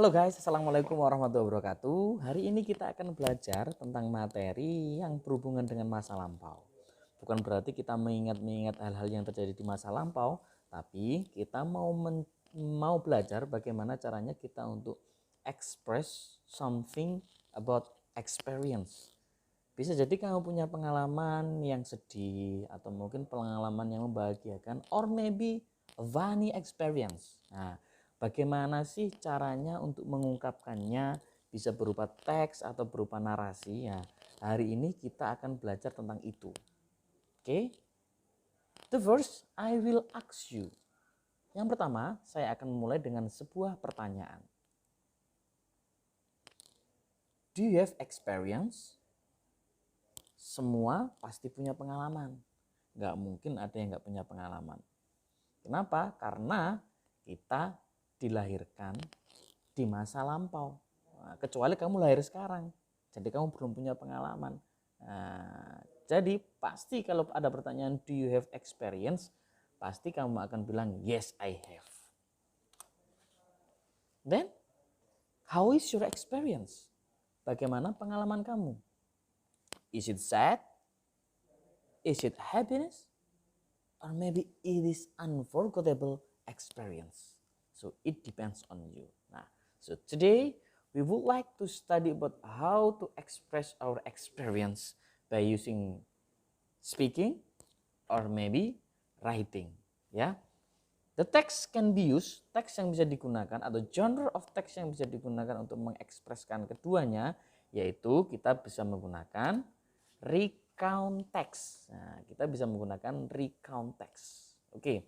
Halo guys, Assalamualaikum warahmatullahi wabarakatuh. Hari ini kita akan belajar tentang materi yang berhubungan dengan masa lampau. Bukan berarti kita mengingat hal-hal yang terjadi di masa lampau, tapi kita mau belajar bagaimana caranya kita untuk express something about experience. Bisa jadi kamu punya pengalaman yang sedih atau mungkin pengalaman yang membahagiakan, or maybe a funny experience. Nah, bagaimana sih caranya untuk mengungkapkannya, bisa berupa teks atau berupa narasi ya. Hari ini kita akan belajar tentang itu. Oke? The first I will ask you. Yang pertama, saya akan memulai dengan sebuah pertanyaan. Do you have experience? Semua pasti punya pengalaman. Nggak mungkin ada yang nggak punya pengalaman. Kenapa? Karena kita dilahirkan di masa lampau. Nah, kecuali kamu lahir sekarang, jadi kamu belum punya pengalaman. Nah, jadi pasti kalau ada pertanyaan do you have experience, pasti kamu akan bilang yes I have. Then how is your experience? Bagaimana pengalaman kamu? Is it sad? Is it happiness? Or maybe it is unforgettable experience. So it depends on you. Nah, so today we would like to study about how to express our experience by using speaking or maybe writing. Ya, the text can be used, teks yang bisa digunakan atau genre of text yang bisa digunakan untuk mengekspresikan keduanya, yaitu kita bisa menggunakan recount text. Nah, kita bisa menggunakan recount text. Oke.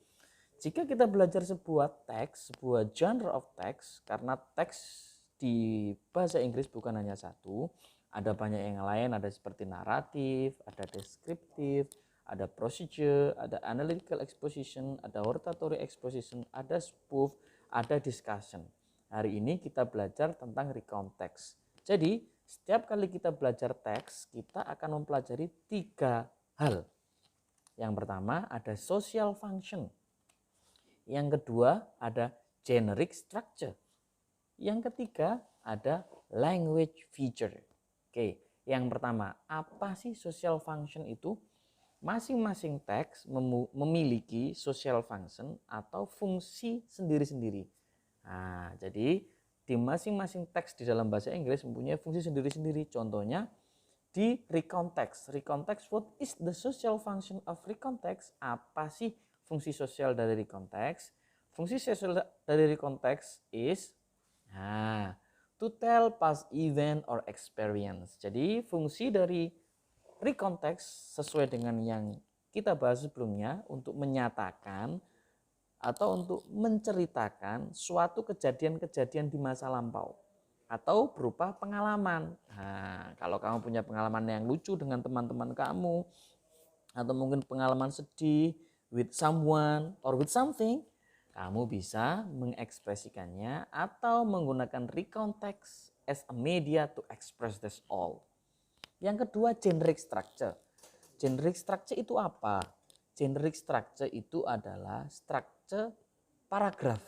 Jika kita belajar sebuah teks, sebuah genre of text, karena teks di bahasa Inggris bukan hanya satu, ada banyak yang lain, ada seperti naratif, ada deskriptif, ada procedure, ada analytical exposition, ada hortatory exposition, ada spoof, ada discussion. Hari ini kita belajar tentang recount text. Jadi, setiap kali kita belajar teks, kita akan mempelajari 3 hal. Yang pertama ada social function. Yang kedua ada generic structure. Yang ketiga ada language feature. Oke, yang pertama, apa sih social function itu? Masing-masing teks memiliki social function atau fungsi sendiri-sendiri. Nah, jadi di masing-masing teks di dalam bahasa Inggris mempunyai fungsi sendiri-sendiri. Contohnya di recount text. Recount text, what is the social function of recount text? Apa sih fungsi sosial dari recount text? Fungsi sosial dari recount text is to tell past event or experience. Jadi fungsi dari recount text sesuai dengan yang kita bahas sebelumnya untuk menyatakan atau untuk menceritakan suatu kejadian-kejadian di masa lampau atau berupa pengalaman. Nah, kalau kamu punya pengalaman yang lucu dengan teman-teman kamu atau mungkin pengalaman sedih with someone or with something, kamu bisa mengekspresikannya atau menggunakan recount text as a media to express this all. Yang kedua, generic structure. Generic structure itu apa? Generic structure itu adalah structure paragraf.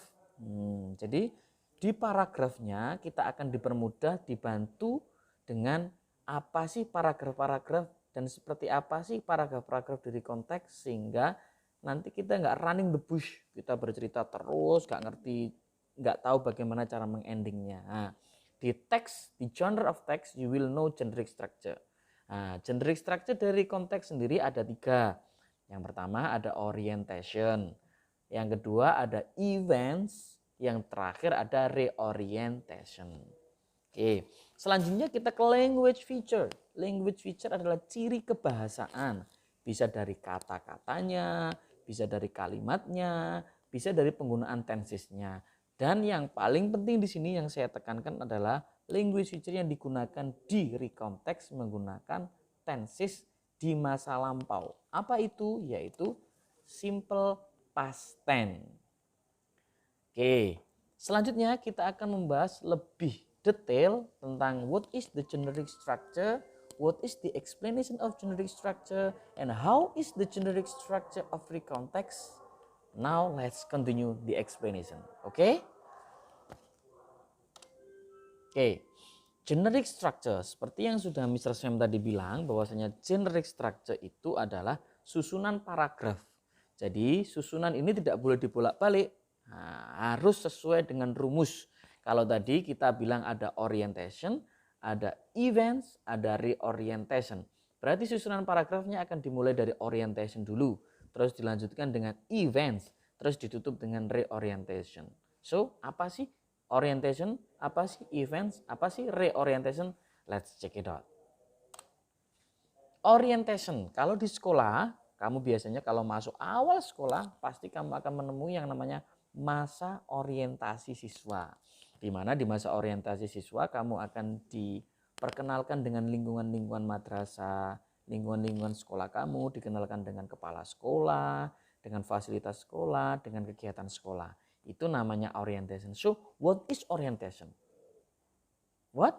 Jadi di paragrafnya kita akan dipermudah, dibantu dengan apa sih paragraf-paragraf dan seperti apa sih paragraf-paragraf dari konteks, sehingga nanti kita nggak running the bush, kita bercerita terus nggak ngerti, nggak tahu bagaimana cara mengendingnya. Nah, di teks, di genre of text you will know generic structure. Nah, generic structure dari konteks sendiri ada 3. Yang pertama ada orientation, yang kedua ada events, yang terakhir ada reorientation. Oke, selanjutnya kita ke language feature. Language feature adalah ciri kebahasaan. Bisa dari kata-katanya, bisa dari kalimatnya, bisa dari penggunaan tensesnya. Dan yang paling penting di sini yang saya tekankan adalah language feature yang digunakan di recount text menggunakan tenses di masa lampau. Apa itu? Yaitu simple past tense. Oke, selanjutnya kita akan membahas lebih detail tentang what is the generic structure, what is the explanation of generic structure, and how is the generic structure of recount text. Now let's continue the explanation. Okay? Oke, generic structure seperti yang sudah Mr. Sam tadi bilang bahwasanya generic structure itu adalah susunan paragraf. Jadi susunan ini tidak boleh dibolak-balik, harus sesuai dengan rumus. Kalau tadi kita bilang ada orientation, ada events, ada reorientation. Berarti susunan paragrafnya akan dimulai dari orientation dulu, terus dilanjutkan dengan events, terus ditutup dengan reorientation. So, apa sih orientation, apa sih events, apa sih reorientation? Let's check it out. Orientation, kalau di sekolah, kamu biasanya kalau masuk awal sekolah, pasti kamu akan menemui yang namanya masa orientasi siswa. Di mana di masa orientasi siswa, kamu akan diperkenalkan dengan lingkungan-lingkungan madrasah, lingkungan-lingkungan sekolah kamu, dikenalkan dengan kepala sekolah, dengan fasilitas sekolah, dengan kegiatan sekolah. Itu namanya orientation. So, what is orientation? What?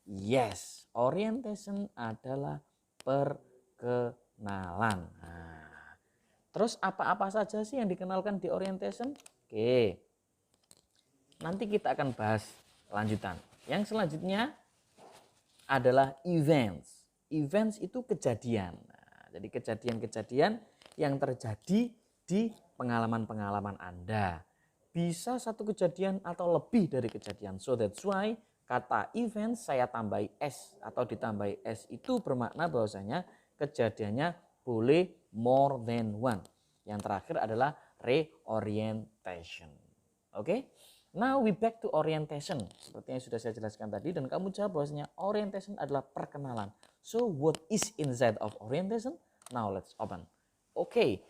Yes, orientation adalah perkenalan. Nah, terus apa-apa saja sih yang dikenalkan di orientation? Oke, nanti kita akan bahas lanjutan. Yang selanjutnya adalah events. Events itu kejadian. Nah, jadi kejadian-kejadian yang terjadi di pengalaman-pengalaman Anda. Bisa satu kejadian atau lebih dari kejadian. So that's why kata event saya tambahi S atau ditambahi S itu bermakna bahwasanya kejadiannya boleh more than one. Yang terakhir adalah reorientation. Oke? Now we back to orientation. Seperti yang sudah saya jelaskan tadi dan kamu jawab bahwasanya orientation adalah perkenalan. So what is inside of orientation? Now let's open. Oke.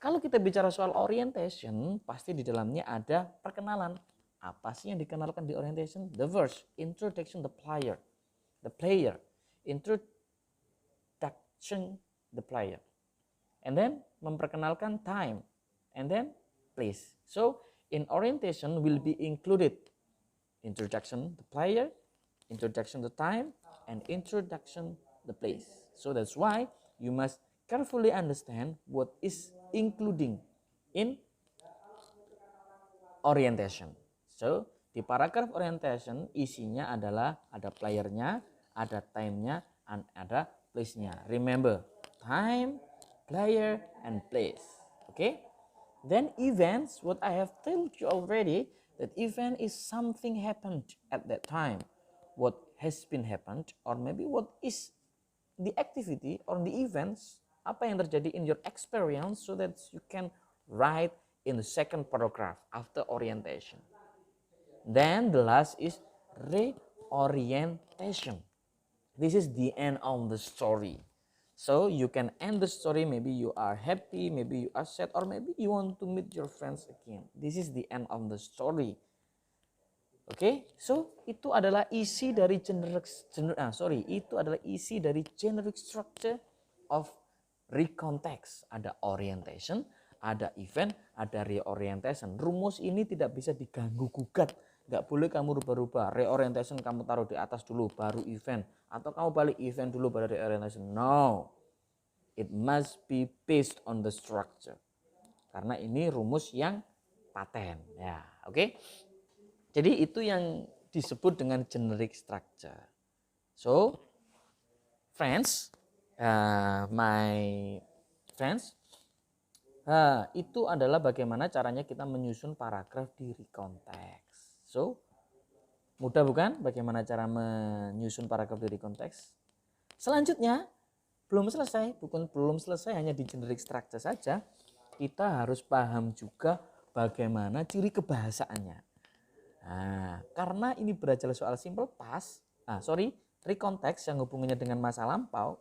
Kalau kita bicara soal orientation, pasti di dalamnya ada perkenalan. Apa sih yang dikenalkan di orientation? The verse, introduction the player. The player, introduction the player. And then memperkenalkan time. And then place. So in orientation will be included introduction the player, introduction the time, and introduction the place. So that's why you must carefully understand what is including in orientation. So, di paragraph orientation isinya adalah ada playernya, ada time-nya, and ada place-nya. Remember, time, player, and place. Okay? Then events, what I have told you already, that event is something happened at that time. What has been happened, or maybe what is the activity or the events, apa yang terjadi in your experience, so that you can write in the second paragraph after orientation. Then the last is reorientation. This is the end of the story. So you can end the story, maybe you are happy, maybe you are sad, or maybe you want to meet your friends again. This is the end of the story. Oke, so itu adalah isi dari generic structure of recontext. Ada orientation, ada event, ada reorientation. Rumus ini tidak bisa diganggu gugat. Nggak boleh kamu rubah-rubah. Reorientation kamu taruh di atas dulu, baru event. Atau kamu balik event dulu, baru reorientation. No, it must be based on the structure. Karena ini rumus yang paten. Ya, oke. Jadi itu yang disebut dengan generic structure. So, friends, my friends, itu adalah bagaimana caranya kita menyusun paragraf di recontext. So, mudah bukan bagaimana cara menyusun paragraf di recontext? Selanjutnya, belum selesai hanya di generic structure saja. Kita harus paham juga bagaimana ciri kebahasaannya. Nah, karena ini belajar soal simple past, recontext yang hubungannya dengan masa lampau,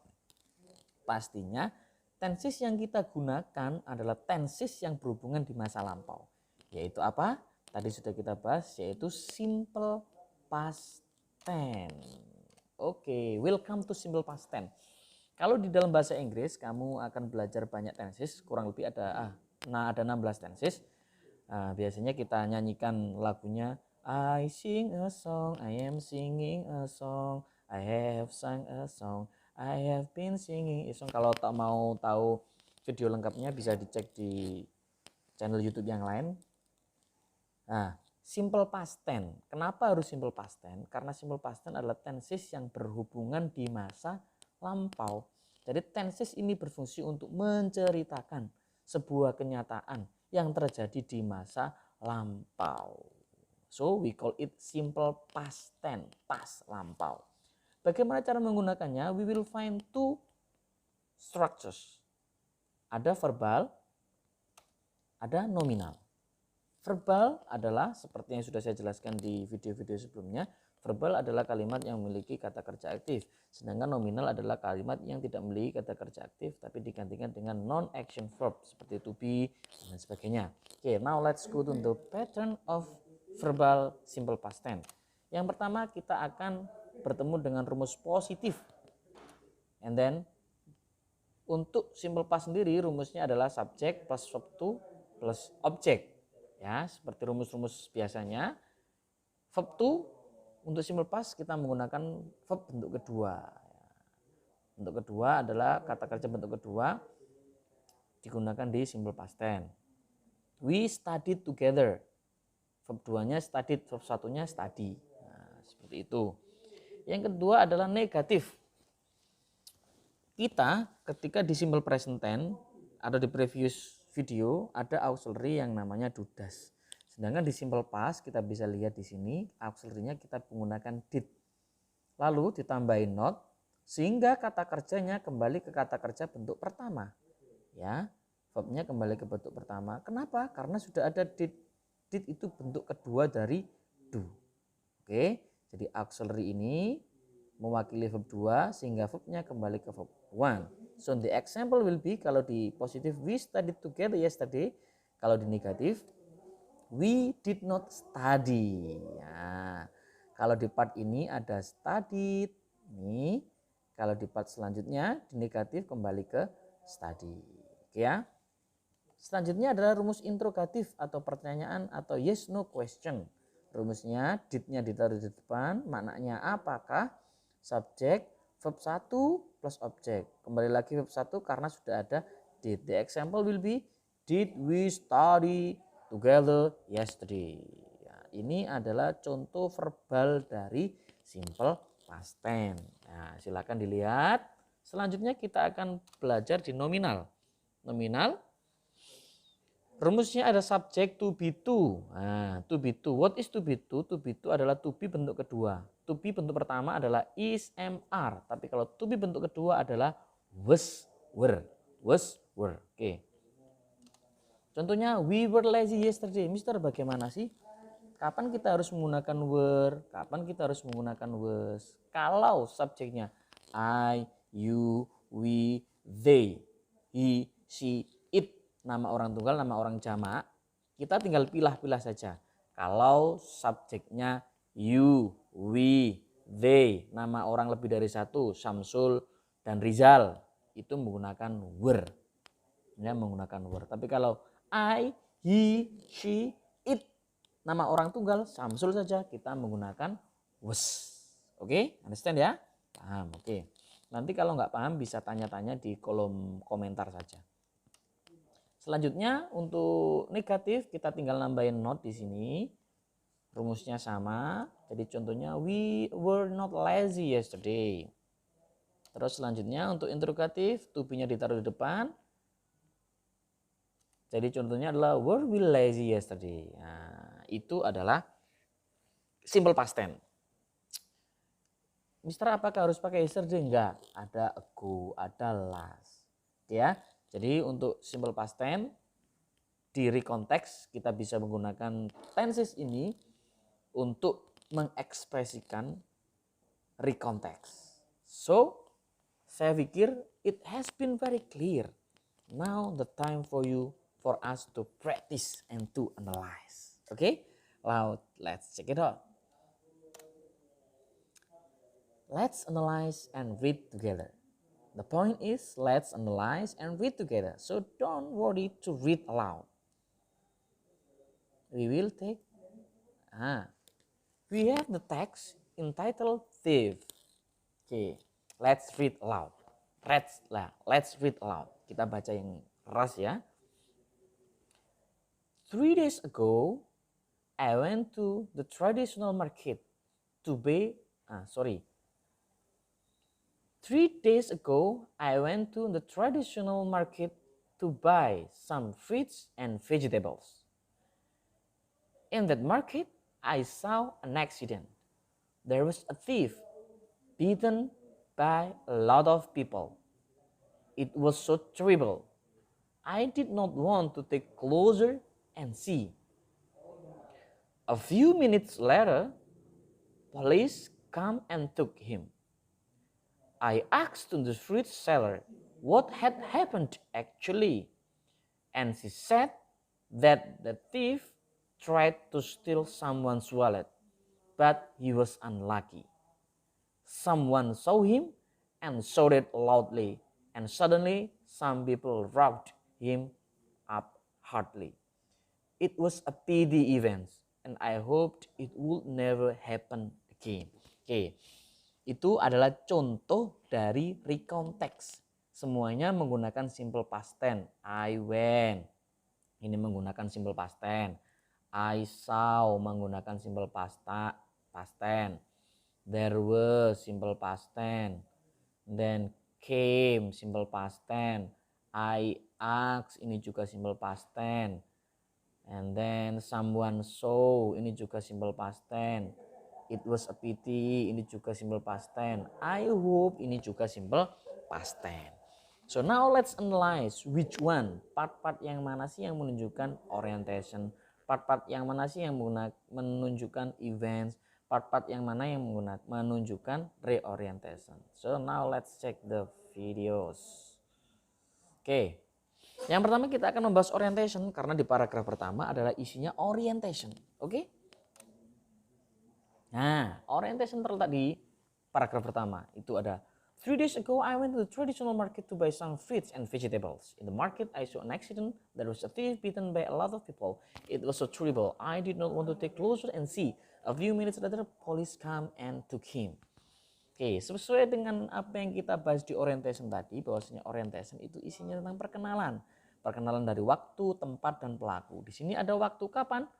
pastinya tenses yang kita gunakan adalah tenses yang berhubungan di masa lampau. Yaitu apa? Tadi sudah kita bahas, yaitu simple past tense. Oke, welcome to simple past tense. Kalau di dalam bahasa Inggris kamu akan belajar banyak tenses, kurang lebih ada 16 tenses. Biasanya kita nyanyikan lagunya I sing a song, I am singing a song, I have sung a song, I have been singing a song. Kalau mau tahu video lengkapnya bisa dicek di channel YouTube yang lain. Nah, simple past tense. Kenapa harus simple past tense? Karena simple past tense adalah tenses yang berhubungan di masa lampau. Jadi tenses ini berfungsi untuk menceritakan sebuah kenyataan yang terjadi di masa lampau. So we call it simple past tense, past lampau. Bagaimana cara menggunakannya? We will find two structures. Ada verbal, ada nominal. Verbal adalah seperti yang sudah saya jelaskan di video-video sebelumnya. Verbal adalah kalimat yang memiliki kata kerja aktif. Sedangkan nominal adalah kalimat yang tidak memiliki kata kerja aktif tapi digantikan dengan non-action verb seperti to be dan sebagainya. Oke, now let's go to the pattern of verbal simple past tense. Yang pertama kita akan bertemu dengan rumus positif. And then untuk simple past sendiri rumusnya adalah subject plus verb to plus object. Ya, seperti rumus-rumus biasanya. Verb to untuk simple past kita menggunakan verb bentuk kedua. Bentuk kedua adalah kata kerja bentuk kedua digunakan di simple past tense. We studied together. Verb 2-nya studied, verb 1-nya study. Nah, seperti itu. Yang kedua adalah negatif. Kita ketika di simple present tense ada di previous video ada auxiliary yang namanya do das. Sedangkan di simple past kita bisa lihat di sini auxiliary-nya kita menggunakan did. Lalu ditambahin not sehingga kata kerjanya kembali ke kata kerja bentuk pertama. Ya, verbnya kembali ke bentuk pertama. Kenapa? Karena sudah ada did. Did itu bentuk kedua dari do. Oke, jadi auxiliary ini mewakili verb 2 sehingga verbnya kembali ke verb 1. So the example will be kalau di positif we studied together yesterday. Kalau di negatif we did not study. Ya. Kalau di part ini ada studied. Nih. Kalau di part selanjutnya di negatif kembali ke study. Oke ya. Selanjutnya adalah rumus interrogatif atau pertanyaan atau yes no question. Rumusnya did-nya ditaruh di depan, maknanya apakah? Subjek, verb 1 plus objek. Kembali lagi verb 1 karena sudah ada did. The example will be did we study together yesterday. Ya, ini adalah contoh verbal dari simple past tense. Nah, silakan dilihat. Selanjutnya kita akan belajar di nominal. Nominal rumusnya ada subjek to be to. Nah, to be to. What is to be to? To be to adalah to be bentuk kedua. To be bentuk pertama adalah is, am, are. Tapi kalau to be bentuk kedua adalah was, were. Was, were. Oke. Contohnya we were lazy yesterday. Mister, bagaimana sih? Kapan kita harus menggunakan were? Kapan kita harus menggunakan was? Kalau subjeknya I, you, we, they, he, she, it. Nama orang tunggal, nama orang jamak, kita tinggal pilah-pilah saja. Kalau subjeknya you, we, they, nama orang lebih dari satu, Samsul dan Rizal, itu menggunakan were. Ya, menggunakan were. Tapi kalau I, he, she, it, nama orang tunggal, Samsul saja, kita menggunakan was. Oke, understand ya? Paham, oke. Nanti kalau nggak paham bisa tanya-tanya di kolom komentar saja. Selanjutnya untuk negatif kita tinggal nambahin not di sini. Rumusnya sama. Jadi contohnya we were not lazy yesterday. Terus selanjutnya untuk interrogatif to be-nya ditaruh di depan. Jadi contohnya adalah were we lazy yesterday. Nah, itu adalah simple past tense. Mister, apakah harus pakai yesterday? Enggak, ada ago, ada last. Ya. Jadi untuk simple past tense di recontext kita bisa menggunakan tenses ini untuk mengekspresikan recontext. So, saya pikir it has been very clear. Now the time for us to practice and to analyze. Okay? Now let's check it out. Let's analyze and read together. The point is, let's analyze and read together. So don't worry to read aloud. We will take, we have the text entitled thief. Okay, let's read aloud. Let's read aloud. Kita baca yang keras ya. 3 days ago, I went to the traditional market to buy, 3 days ago, I went to the traditional market to buy some fruits and vegetables. In that market, I saw an accident. There was a thief beaten by a lot of people. It was so terrible. I did not want to take closer and see. A few minutes later, police came and took him. I asked the fruit seller what had happened actually, and she said that the thief tried to steal someone's wallet, but he was unlucky. Someone saw him and shouted loudly, and suddenly some people roughed him up hardly. It was a pity event, and I hoped it would never happen again. Oke, itu adalah contoh dari recount text. Semuanya menggunakan simple past tense. I went, ini menggunakan simple past tense. I saw menggunakan simple past tense. There was simple past tense. Then came simple past tense. I asked ini juga simple past tense. And then someone saw ini juga simple past tense. It was a pity ini juga simple past tense. I hope ini juga simple past tense. So now let's analyze which one, part-part yang mana sih yang menunjukkan orientation, part-part yang mana sih yang menunjukkan events, part-part yang mana yang menunjukkan reorientation. So now let's check the videos. Oke. Yang pertama kita akan membahas orientation karena di paragraf pertama adalah isinya orientation. Oke? Nah, orientation terletak di paragraf pertama. Itu ada 3 days ago I went to the traditional market to buy some fruits and vegetables. In the market I saw an accident. There was a thief beaten by a lot of people. It was so terrible. I did not want to take closer and see. A few minutes later police came and took him. Oke, sesuai dengan apa yang kita bahas di orientation tadi, bahwasanya orientation itu isinya tentang perkenalan. Perkenalan dari waktu, tempat, dan pelaku. Di sini ada waktu kapan?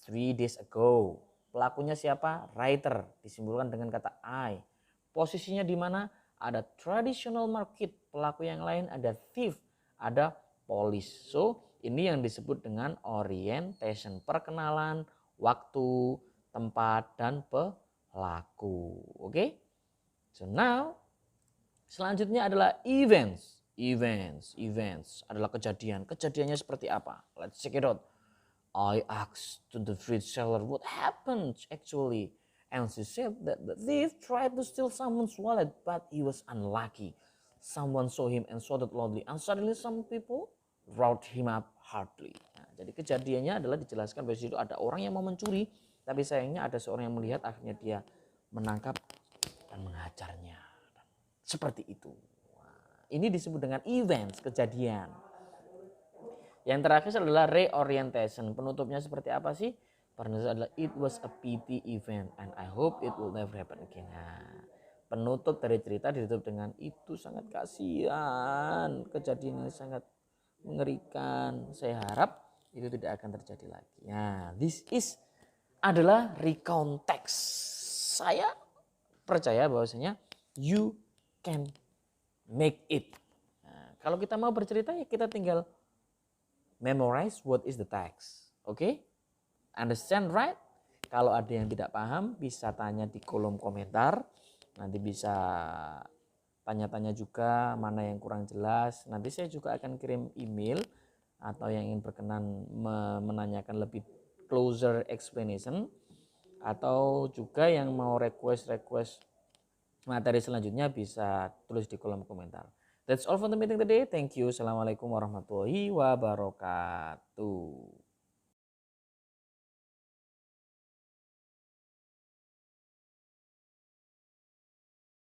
3 days ago. Pelakunya siapa? Writer, disimbolkan dengan kata I. Posisinya di mana? Ada traditional market. Pelaku yang lain ada thief, ada police. So, ini yang disebut dengan orientation. Perkenalan, waktu, tempat, dan pelaku. Oke? So now, selanjutnya adalah events. Events adalah kejadian. Kejadiannya seperti apa? Let's check it out. I asked to the fruit seller what happened actually. And she said that the thief tried to steal someone's wallet, but he was unlucky. Someone saw him and shouted loudly, and suddenly some people roughed him up hardly. Nah, jadi kejadiannya adalah dijelaskan bahwa situ ada orang yang mau mencuri, tapi sayangnya ada seorang yang melihat, akhirnya dia menangkap dan menghajarnya. Seperti itu. Nah, ini disebut dengan events, kejadian. Yang terakhir adalah reorientation. Penutupnya seperti apa sih? Penutup adalah it was a pity event and I hope it will never happen again. Nah, penutup dari cerita ditutup dengan itu sangat kasihan, kejadian yang sangat mengerikan. Saya harap itu tidak akan terjadi lagi. Nah, this is adalah recount text. Saya percaya bahwasanya you can make it. Nah, kalau kita mau bercerita ya kita tinggal memorize what is the text. Oke? Understand right? Kalau ada yang tidak paham bisa tanya di kolom komentar. Nanti bisa tanya-tanya juga mana yang kurang jelas. Nanti saya juga akan kirim email atau yang ingin berkenan menanyakan lebih closer explanation. Atau juga yang mau request materi selanjutnya bisa tulis di kolom komentar. That's all for the meeting today. Thank you. Assalamualaikum warahmatullahi wabarakatuh.